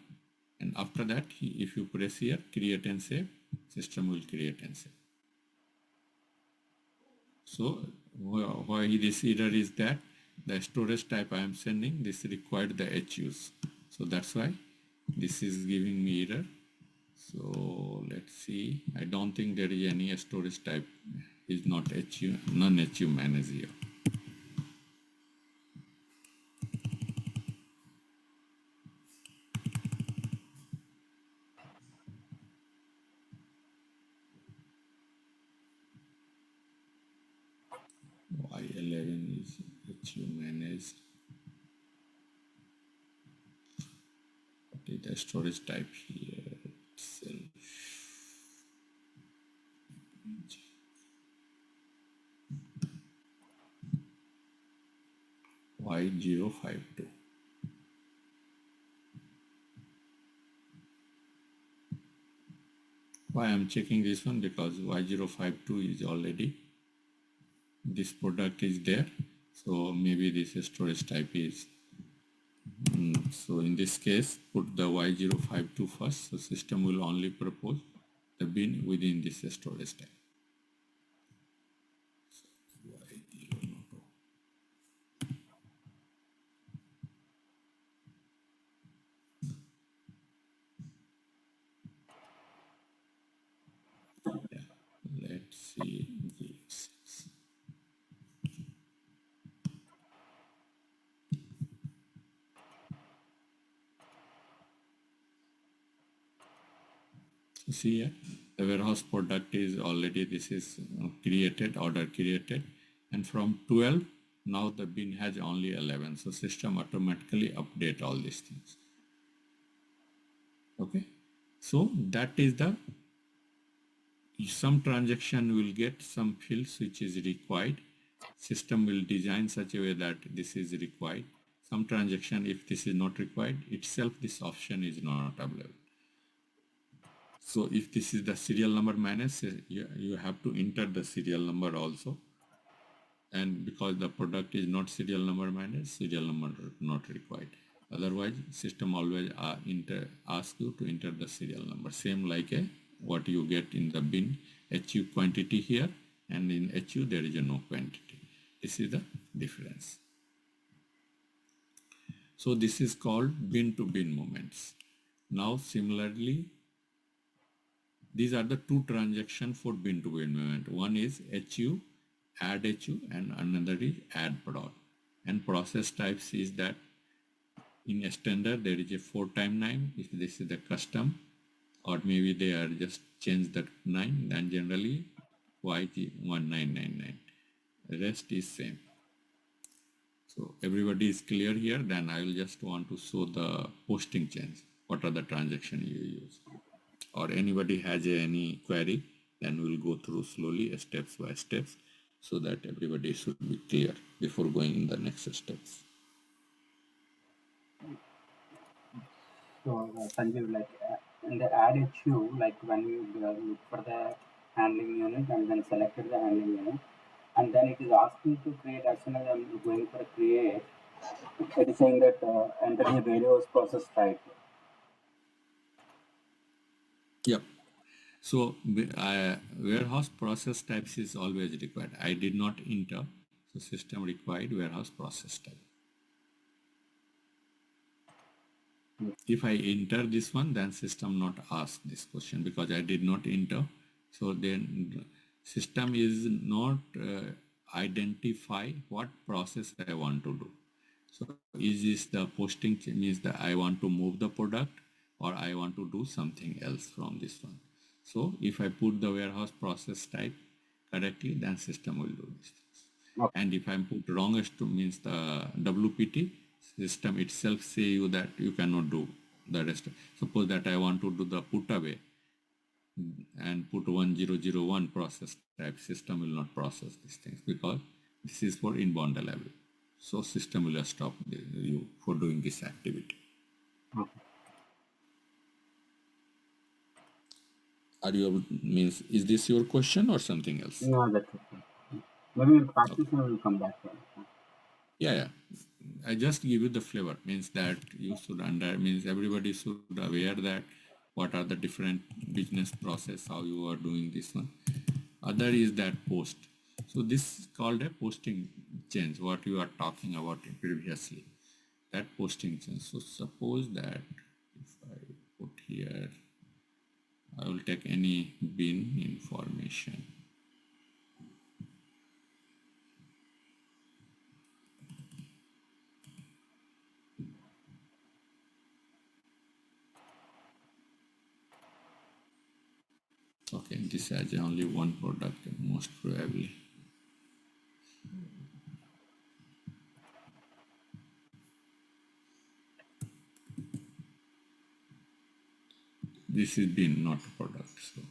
and after that if you press here create and save, system will create and save. So why this error is that the storage type I am sending, this required the HUs, so that's why this is giving me error. So let's see, I don't think there is any storage type is not HU, non-HU managed here. Y11 is HU managed. What is the storage type here itself? Y052. Why I'm checking this one? Because Y052 is already, this product is there, so maybe this storage type is so in this case put the Y052 first, so system will only propose the bin within this storage type. So Y0 yeah, let's see this. See here, the warehouse product is already, this is created, order created, and from 12, now the bin has only 11. So system automatically update all these things. Okay, so that is the some transaction will get some fields which is required. System will design such a way that this is required. Some transaction, if this is not required, itself this option is not available. So if this is the serial number managed, you have to enter the serial number also. And because the product is not serial number managed, serial number not required. Otherwise, system always ask you to enter the serial number. Same like what you get in the bin HU quantity here, and in HU there is a no quantity. This is the difference. So this is called bin to bin movements. Now similarly, these are the two transactions for bin to bin movement. One is HU, add HU, and another is add prod. And process types is that in a standard there is a 4x9 if this is the custom, or maybe they are just change that 9, then generally YG1999. The rest is same. So everybody is clear here. Then I will just want to show the posting change. What are the transactions you use? Or anybody has any query, then we'll go through slowly steps by steps so that everybody should be clear before going in the next steps. So, Sanjeev, like in the add HU, like when you look for the handling unit and then selected the handling unit, and then it is asking to create as soon as I'm going for create, it is saying that enter the various process type. Yep. So warehouse process types is always required. I did not enter, so system required warehouse process type. If I enter this one, then system not ask this question because I did not enter. So then system is not identify what process I want to do. So is this the posting means that I want to move the product or I want to do something else from this one. So if I put the warehouse process type correctly, then system will do this. Okay. And if I put wrongest to means the WPT, system itself say you that you cannot do the rest. Suppose that I want to do the put away and put 1001 process type, system will not process these things because this is for inbound delivery. So system will stop you for doing this activity. Okay. Are you means is this your question or something else? No, that's okay. Maybe we'll practice and we'll come back to it. Yeah. I just give you the flavor. Means that you should means everybody should aware that what are the different business process, how you are doing this one. Other is that post. So this is called a posting change, what you are talking about previously. That posting change. So suppose that if I put here, I will take any bin information. Okay, this has only one product, most probably. This is bin, not product. So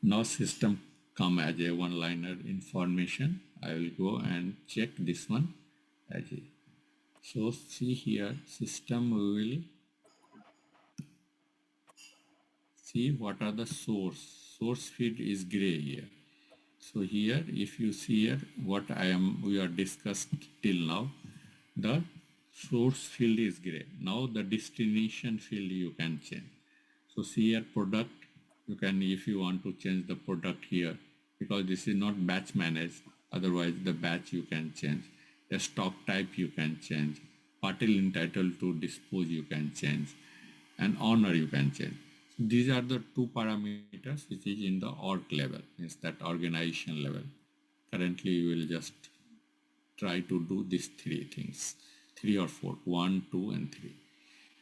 now system come as a one-liner information. I will go and check this one as a. So see here, system will see what are the source field is gray here. So here if you see here what we are discussed till now, the source field is gray. Now the destination field you can change. So see here product, you can, if you want to change the product here, because this is not batch managed, otherwise the batch you can change. The stock type you can change. Party entitled to dispose you can change. And owner you can change. So these are the two parameters which is in the org level, means that organization level. Currently you will just try to do these three things, 3 or 4, 1, 2 and 3.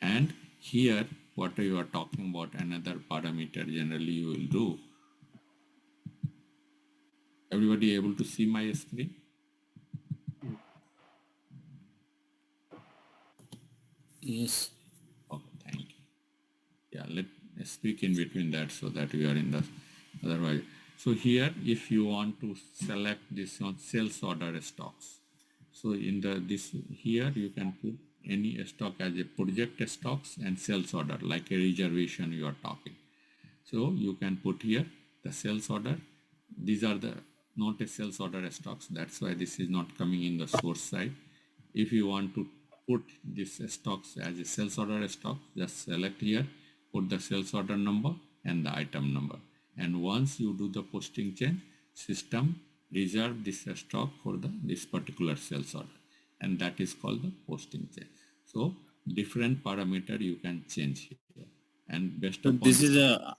And here what you are talking about, another parameter generally you will do Everybody able to see my screen? Yes. Okay, thank you. Yeah, let's speak in between that so that we are in the otherwise. So here, if you want to select this on sales order stocks, so in the this here you can put any stock as a project stocks and sales order like a reservation you are talking. So you can put here the sales order. These are the not a sales order stocks. That's why this is not coming in the source side. If you want to put this stocks as a sales order stock, just select here, put the sales order number and the item number. And once you do the posting change, system reserve this stock for this particular sales order. And that is called the posting change. So different parameter you can change here. And based So upon this is a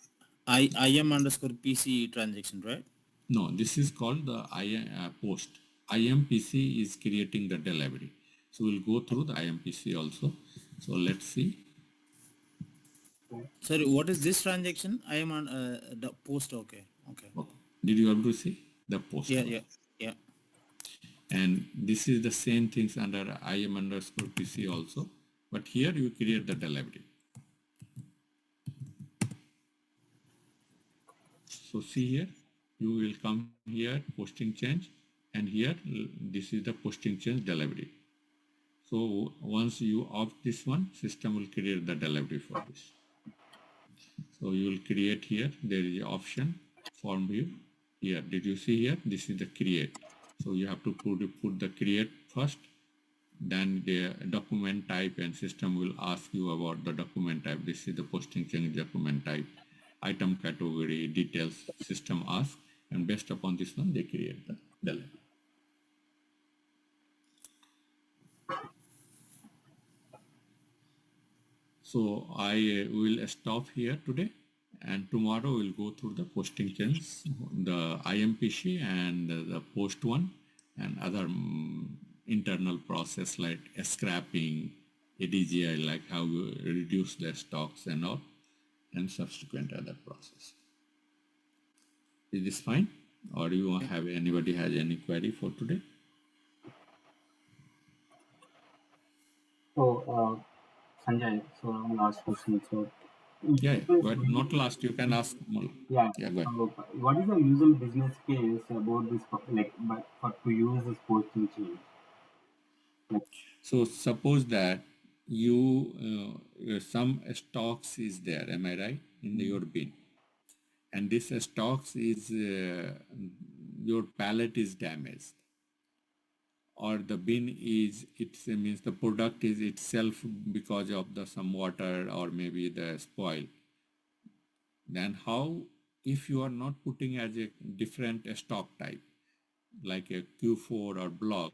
IM underscore PC transaction, right? no, this is called the post. IMPC is creating the delivery. So we'll go through the IMPC also. So let's see. Sorry, what is this transaction? I am on the post. Okay. Okay. Okay. Did you able to see the post? Yeah. Yeah. Yeah. And this is the same things under IM underscore PC also. But here you create the delivery. So see here, you will come here, posting change, and here this is the posting change delivery. So once you opt this one, system will create the delivery for this. So you will create here, there is an option form view. Here, did you see here? This is the create. So you have to put the create first, then the document type, and system will ask you about the document type. This is the posting change document type, item category, details, system asks, and based upon this one, they create the delivery. So I will stop here today, and tomorrow we'll go through the posting change, the IMPC and the post one, and other internal process like scrapping, ADGI, like how you reduce the stocks and all, and subsequent other process. Is this fine? Or do you have anybody has any query for today? So, Sanjay, so last question. So, Yeah, business but not last. You can ask more. yeah. Yeah, go ahead. What is the usual business case about this, like, but for to use this posting change? Like, So suppose that you some stocks is there, am I right, in your bin, and this stocks is your pallet is damaged, or the bin is it means the product is itself because of the some water or maybe the spoil. Then how, if you are not putting as a different stock type like a Q4 or block,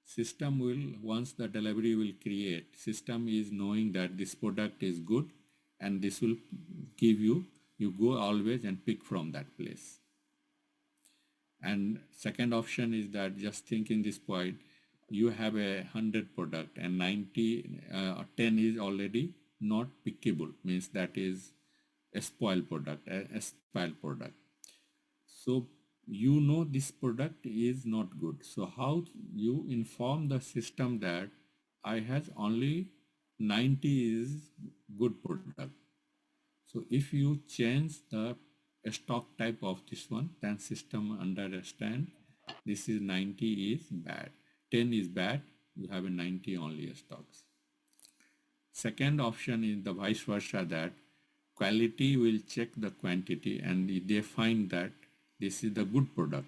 system will, once the delivery will create, system is knowing that this product is good, and this will give you go always and pick from that place. And second option is that just think in this point, you have 100 product and 10 is already not pickable, means that is a spoil product, a spoil product. So you know this product is not good. So how you inform the system that I has only 90 is good product. So if you change the stock type of this one, then system understand this is 90 is bad, 10 is bad, you have a 90 only stocks. Second option is the vice versa, that quality will check the quantity and they find that this is the good product.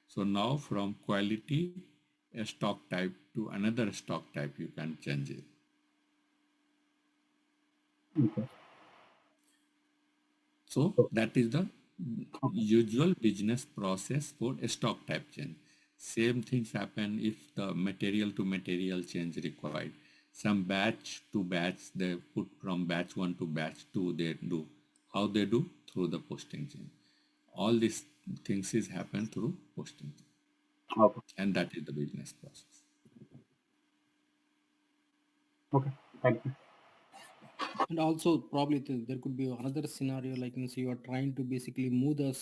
So now from quality a stock type to another stock type you can change it. okay. So that is the usual business process for a stock type change. Same things happen if the material to material change required. Some batch to batch, they put from batch 1 to batch 2, they do. How they do? Through the posting chain. All these things is happen through posting chain. Okay. And that is the business process. Okay. Thank you. And also probably there could be another scenario like, you know, so you are trying to basically move the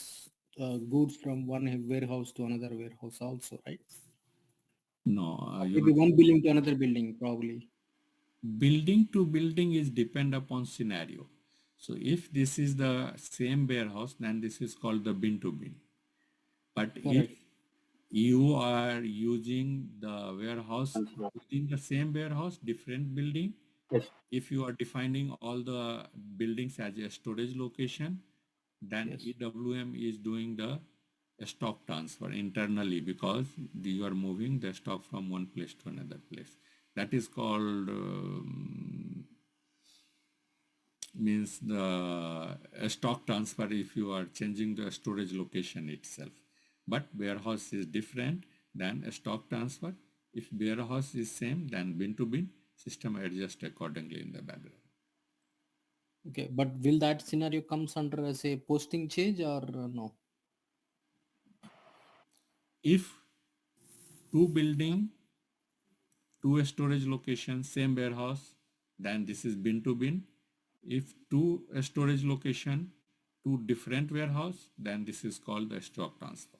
goods from one warehouse to another warehouse also, right? No, Maybe your one building to another building, probably. building to building is depend upon scenario. So if this is the same warehouse, then this is called the bin to bin. But if Correct. you are using the warehouse Consider. within the same warehouse, different building, Yes. if you are defining all the buildings as a storage location, then Yes. EWM is doing the stock transfer internally because you are moving the stock from one place to another place. That is called means the stock transfer if you are changing the storage location itself. But warehouse is different than a stock transfer. If warehouse is same, then bin to bin, system adjust accordingly in the background. Okay, but will that scenario comes under as a posting change or no? If two building, two storage location, same warehouse, then this is bin to bin. If two storage location, two different warehouse, then this is called the stock transfer.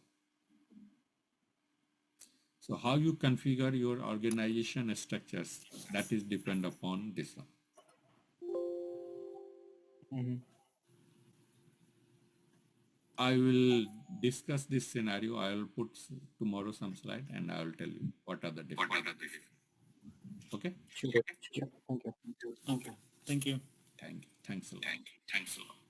So how you configure your organization structures, that is depend upon this one. Mm-hmm. I will discuss this scenario. I will put tomorrow some slide and I will tell you what are the different. Okay. Sure. Yeah, thank you. Okay. Thank you. Thank you. Thanks a lot.